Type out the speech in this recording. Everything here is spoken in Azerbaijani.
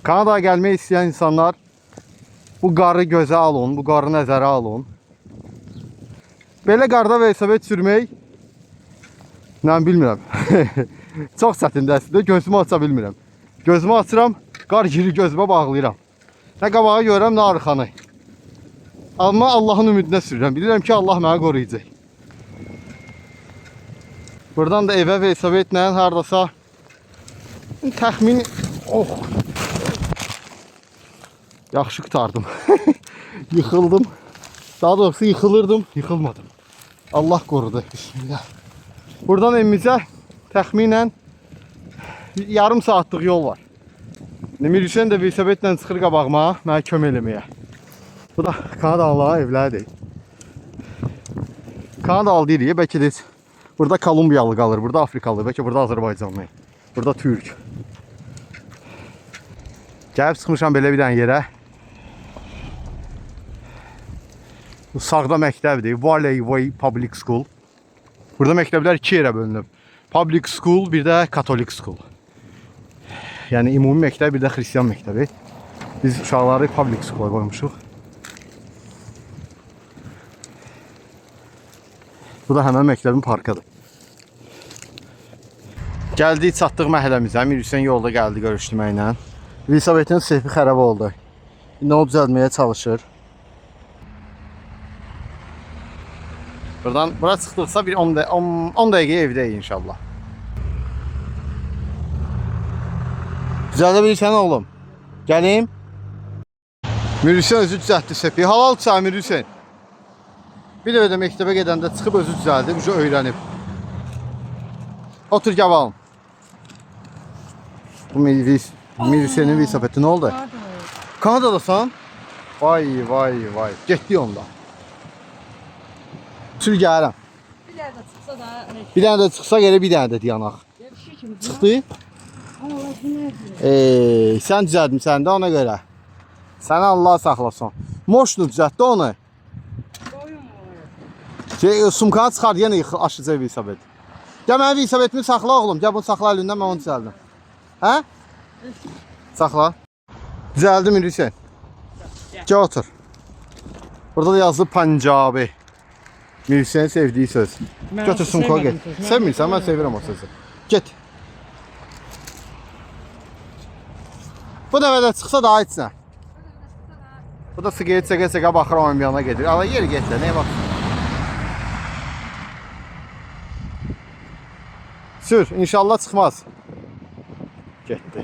Kanada'ya gəlmək istəyən insanlar bu qarı gözə alın, bu qarı nəzərə alın. Belə qarda velosiped sürmək, mən bilmirəm. Çox çətindir əslində, gözümü aça bilmirəm. Gözümü açıram, qar girir gözümə bağlayıram. Nə qabağa görürəm, nə arxanı. Amma Allahın ümidinə sürürəm. Bilirəm ki, Allah məni qoruyacaq. Buradan da evə velosipedlə hardasa təxmin yaxşı qutardım. Yıxıldım. Daha doğrusu yıxılırdım, yıxılmadım. Allah qorudu. Bismillah. Buradan evimizə təxminən yarım saatlıq yol var. Mirüsən də velosipedlə çıxır qabağıma, mənə kömək eləməyə. Bu da Kanadalıların evləridir. Kanadalı deyirik, bəlkə də burada Kolumbiyalı qalır, burada Afrikalı, bəlkə burada Azərbaycanlı, burada Türk. Gəlib çıxmışam belə bir dənə yerə. Bu sağda məktəbdir, Valley Way Public School. Burada məktəblər iki yerə bölünüb. Public School, bir də Katolik School. Yəni ümumi məktəb, bir də Xristiyan məktəbi. Biz uşaqları Public School'a qoymuşuq. Bu da həmən məktəbin parkıdır. Gəldik, çatdıq məhəlləmizə. Mirüsən yolda gəldi görüşdüməklə. Velosipedin sefi xərab oldu. İndi o düzəltməyə çalışır. Buradan bura çıxdıqsa bir 10 dəqiqə evdəyik inşallah. Düzəldə bilirsən oğlum? Gəlim. Mirüsən özü düzəltdi sepi. Halal çay Mirüsən. Bir dəfə də məktəbə gedəndə çıxıb özü düzəldi, bu öyrənib. Otur qavalım. Bu Mirüsənin velosipedi nə oldu? Kanadadasan? Vay vay vay. Getdi onda. Sür gəlirəm. Bir dənə də çıxsa da... Bir dənə də çıxsa gələ bir dənə də dayanaq. Çıxdı? Sən düzəltmisən də ona görə. Səni Allah saxlasın. Moşnu düzəltdi onu. Sumkanı çıxar, yenə aşacaq velosiped. Gəl mənim velosipedimi saxla oğlum. Gəl bunu saxla əlindən, mən onu düzəldim. Hə? Saxla. Düzəldi Mirüsən. Gəl otur. Burada da yazılıb Pancabi. Mirüsənin sevdiyi söz. Götür sumkaya get. Sevmirsən, mən sevirəm o sözü. Get. Bu dəfə də çıxsa daha içsən. Bu da siqaret çəkə-çəkə baxır onun yanına gedir. Ala yer get də, nəyə baxsın? Sür, inşallah çıxmaz. Getdi.